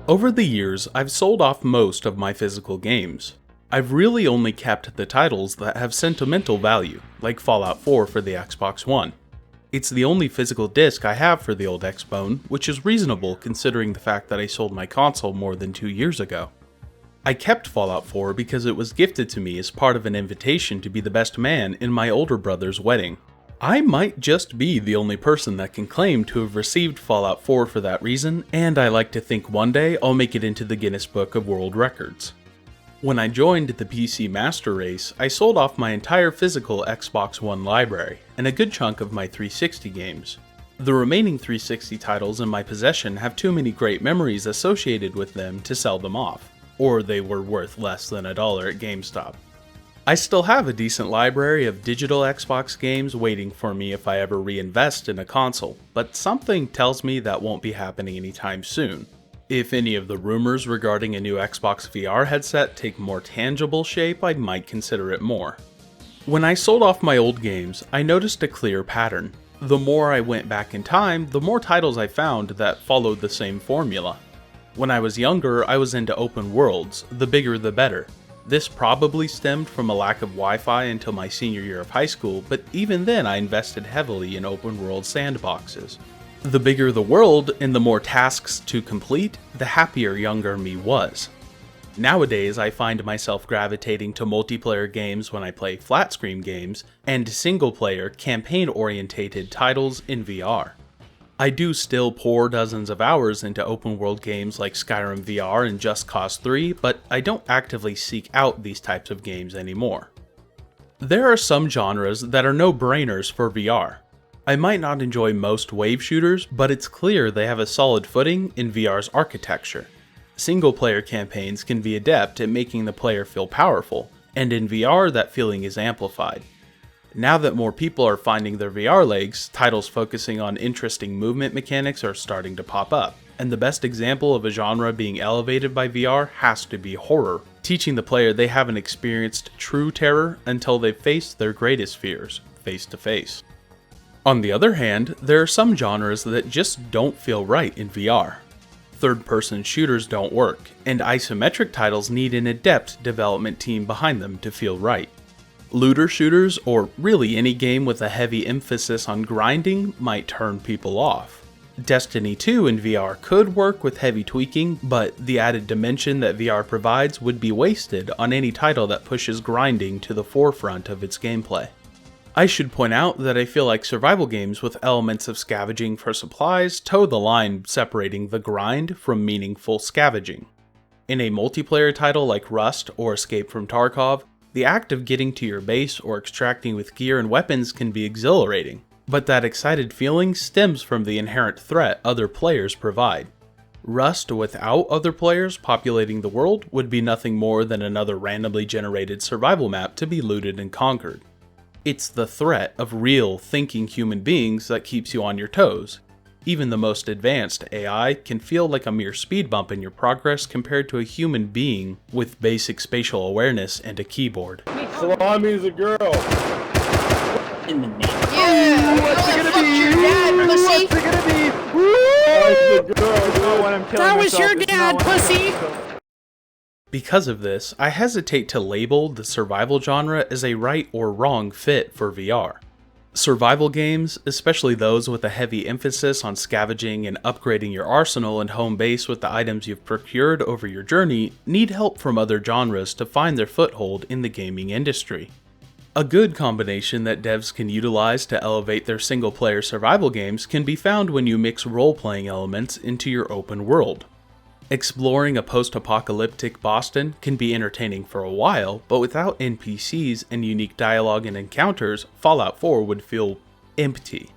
Over the years, I've sold off most of my physical games. I've really only kept the titles that have sentimental value, like Fallout 4 for the Xbox One. It's the only physical disc I have for the old Xbone, which is reasonable considering the fact that I sold my console more than 2 years ago. I kept Fallout 4 because it was gifted to me as part of an invitation to be the best man in my older brother's wedding. I might just be the only person that can claim to have received Fallout 4 for that reason, and I like to think one day I'll make it into the Guinness Book of World Records. When I joined the PC Master Race, I sold off my entire physical Xbox One library, and a good chunk of my 360 games. The remaining 360 titles in my possession have too many great memories associated with them to sell them off, or they were worth less than $1 at GameStop. I still have a decent library of digital Xbox games waiting for me if I ever reinvest in a console, but something tells me that won't be happening anytime soon. If any of the rumors regarding a new Xbox VR headset take more tangible shape, I might consider it more. When I sold off my old games, I noticed a clear pattern. The more I went back in time, the more titles I found that followed the same formula. When I was younger, I was into open worlds, the bigger the better. This probably stemmed from a lack of Wi-Fi until my senior year of high school, but even then I invested heavily in open world sandboxes. The bigger the world and the more tasks to complete, the happier younger me was. Nowadays I find myself gravitating to multiplayer games when I play flat screen games, and single-player, campaign-orientated titles in VR. I do still pour dozens of hours into open world games like Skyrim VR and Just Cause 3, but I don't actively seek out these types of games anymore. There are some genres that are no-brainers for VR. I might not enjoy most wave shooters, but it's clear they have a solid footing in VR's architecture. Single-player campaigns can be adept at making the player feel powerful, and in VR that feeling is amplified. Now that more people are finding their VR legs, titles focusing on interesting movement mechanics are starting to pop up, and the best example of a genre being elevated by VR has to be horror, teaching the player they haven't experienced true terror until they've faced their greatest fears, face to face. On the other hand, there are some genres that just don't feel right in VR. Third-person shooters don't work, and isometric titles need an adept development team behind them to feel right. Looter shooters, or really any game with a heavy emphasis on grinding, might turn people off. Destiny 2 in VR could work with heavy tweaking, but the added dimension that VR provides would be wasted on any title that pushes grinding to the forefront of its gameplay. I should point out that I feel like survival games with elements of scavenging for supplies toe the line separating the grind from meaningful scavenging. In a multiplayer title like Rust or Escape from Tarkov, the act of getting to your base or extracting with gear and weapons can be exhilarating, but that excited feeling stems from the inherent threat other players provide. Rust without other players populating the world would be nothing more than another randomly generated survival map to be looted and conquered. It's the threat of real, thinking human beings that keeps you on your toes. Even the most advanced AI can feel like a mere speed bump in your progress compared to a human being with basic spatial awareness and a keyboard. Salami's a girl. In the name. Yeah! What's it gonna Fuck be? your dad, pussy! What's it gonna be? Woo! That was your dad, pussy! Because of this, I hesitate to label the survival genre as a right or wrong fit for VR. Survival games, especially those with a heavy emphasis on scavenging and upgrading your arsenal and home base with the items you've procured over your journey, need help from other genres to find their foothold in the gaming industry. A good combination that devs can utilize to elevate their single-player survival games can be found when you mix role-playing elements into your open world. Exploring a post-apocalyptic Boston can be entertaining for a while, but without NPCs and unique dialogue and encounters, Fallout 4 would feel empty.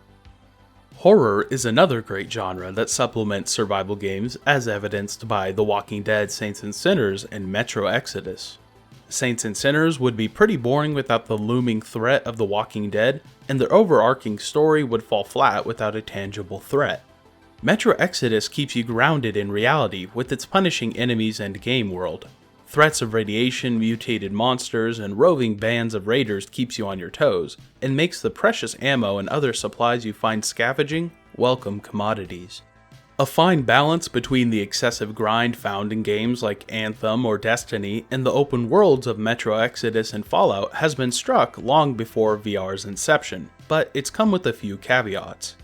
Horror is another great genre that supplements survival games, as evidenced by The Walking Dead, Saints and Sinners, and Metro Exodus. Saints and Sinners would be pretty boring without the looming threat of The Walking Dead, and their overarching story would fall flat without a tangible threat. Metro Exodus keeps you grounded in reality with its punishing enemies and game world. Threats of radiation, mutated monsters, and roving bands of raiders keeps you on your toes, and makes the precious ammo and other supplies you find scavenging welcome commodities. A fine balance between the excessive grind found in games like Anthem or Destiny and the open worlds of Metro Exodus and Fallout has been struck long before VR's inception, but it's come with a few caveats.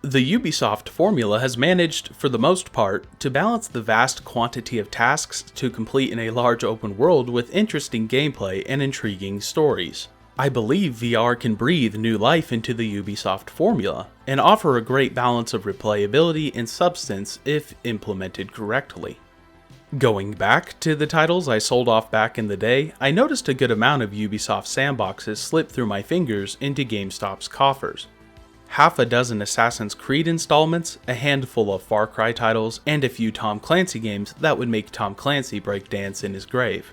The Ubisoft formula has managed, for the most part, to balance the vast quantity of tasks to complete in a large open world with interesting gameplay and intriguing stories. I believe VR can breathe new life into the Ubisoft formula, and offer a great balance of replayability and substance if implemented correctly. Going back to the titles I sold off back in the day, I noticed a good amount of Ubisoft Sandboxes slip through my fingers into GameStop's coffers. Half a dozen Assassin's Creed installments, a handful of Far Cry titles, and a few Tom Clancy games that would make Tom Clancy break dance in his grave.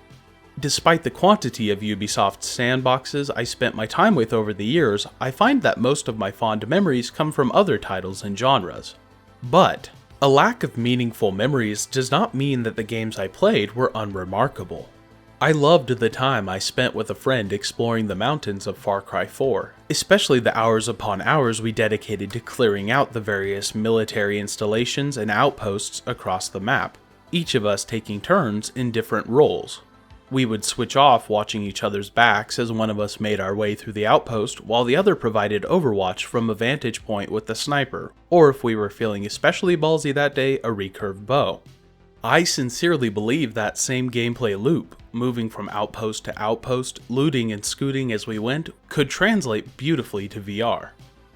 Despite the quantity of Ubisoft sandboxes I spent my time with over the years, I find that most of my fond memories come from other titles and genres. But a lack of meaningful memories does not mean that the games I played were unremarkable. I loved the time I spent with a friend exploring the mountains of Far Cry 4, especially the hours upon hours we dedicated to clearing out the various military installations and outposts across the map, each of us taking turns in different roles. We would switch off watching each other's backs as one of us made our way through the outpost while the other provided overwatch from a vantage point with the sniper, or if we were feeling especially ballsy that day, a recurve bow. I sincerely believe that same gameplay loop, moving from outpost to outpost, looting and scooting as we went, could translate beautifully to VR.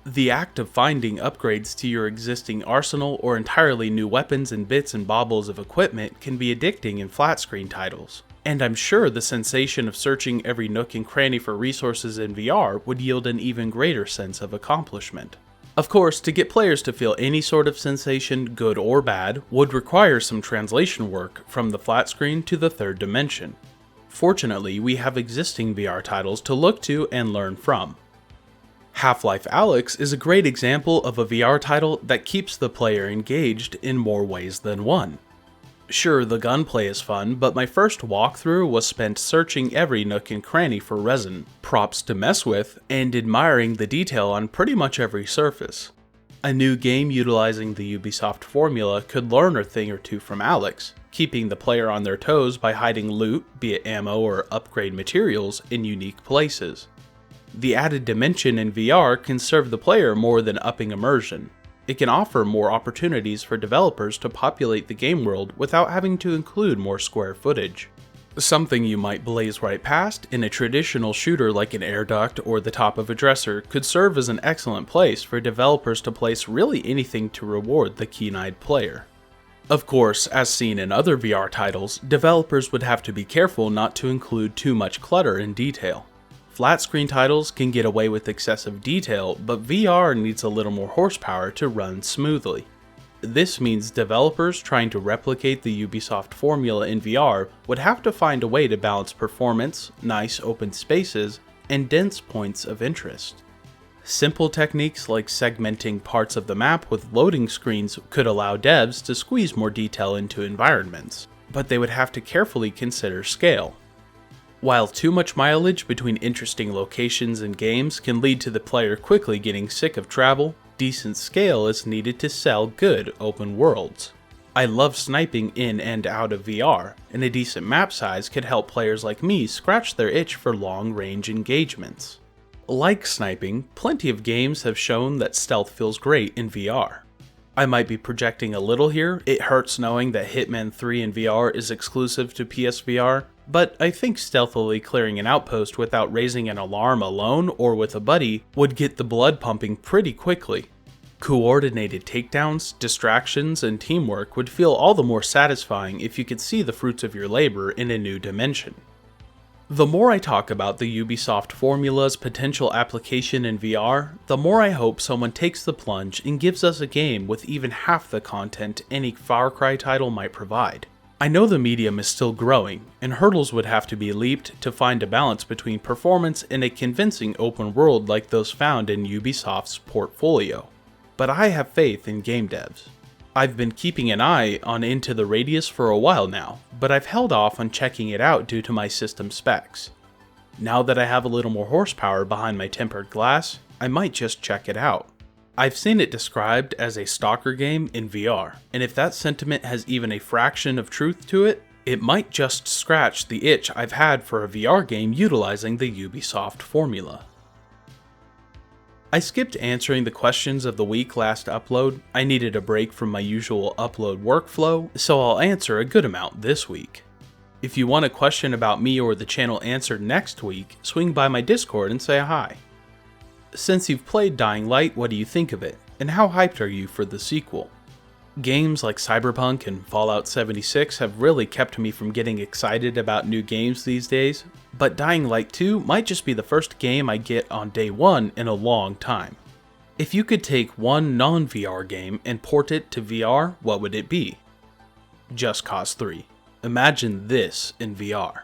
The act of finding upgrades to your existing arsenal or entirely new weapons and bits and baubles of equipment can be addicting in flat-screen titles. And I'm sure the sensation of searching every nook and cranny for resources in VR would yield an even greater sense of accomplishment. Of course, to get players to feel any sort of sensation, good or bad, would require some translation work from the flat screen to the third dimension. Fortunately, we have existing VR titles to look to and learn from. Half-Life Alyx is a great example of a VR title that keeps the player engaged in more ways than one. Sure, the gunplay is fun, but my first walkthrough was spent searching every nook and cranny for resin, props to mess with, and admiring the detail on pretty much every surface. A new game utilizing the Ubisoft formula could learn a thing or two from Alyx, keeping the player on their toes by hiding loot, be it ammo or upgrade materials, in unique places. The added dimension in VR can serve the player more than upping immersion. It can offer more opportunities for developers to populate the game world without having to include more square footage. Something you might blaze right past in a traditional shooter like an air duct or the top of a dresser could serve as an excellent place for developers to place really anything to reward the keen-eyed player. Of course, as seen in other VR titles, developers would have to be careful not to include too much clutter and detail. Flat-screen titles can get away with excessive detail, but VR needs a little more horsepower to run smoothly. This means developers trying to replicate the Ubisoft formula in VR would have to find a way to balance performance, nice open spaces, and dense points of interest. Simple techniques like segmenting parts of the map with loading screens could allow devs to squeeze more detail into environments, but they would have to carefully consider scale. While too much mileage between interesting locations and games can lead to the player quickly getting sick of travel, decent scale is needed to sell good open worlds. I love sniping in and out of VR, and a decent map size could help players like me scratch their itch for long-range engagements. Like sniping, plenty of games have shown that stealth feels great in VR. I might be projecting a little here, it hurts knowing that Hitman 3 in VR is exclusive to PSVR, but I think stealthily clearing an outpost without raising an alarm alone or with a buddy would get the blood pumping pretty quickly. Coordinated takedowns, distractions, and teamwork would feel all the more satisfying if you could see the fruits of your labor in a new dimension. The more I talk about the Ubisoft formula's potential application in VR, the more I hope someone takes the plunge and gives us a game with even half the content any Far Cry title might provide. I know the medium is still growing, and hurdles would have to be leaped to find a balance between performance and a convincing open world like those found in Ubisoft's portfolio. But I have faith in game devs. I've been keeping an eye on Into the Radius for a while now, but I've held off on checking it out due to my system specs. Now that I have a little more horsepower behind my tempered glass, I might just check it out. I've seen it described as a stalker game in VR, and if that sentiment has even a fraction of truth to it, it might just scratch the itch I've had for a VR game utilizing the Ubisoft formula. I skipped answering the questions of the week last upload. I needed a break from my usual upload workflow, so I'll answer a good amount this week. If you want a question about me or the channel answered next week, swing by my Discord and say hi. Since you've played Dying Light, what do you think of it, and how hyped are you for the sequel? Games like Cyberpunk and Fallout 76 have really kept me from getting excited about new games these days, but Dying Light 2 might just be the first game I get on day one in a long time. If you could take one non-VR game and port it to VR, what would it be? Just Cause 3. Imagine this in VR.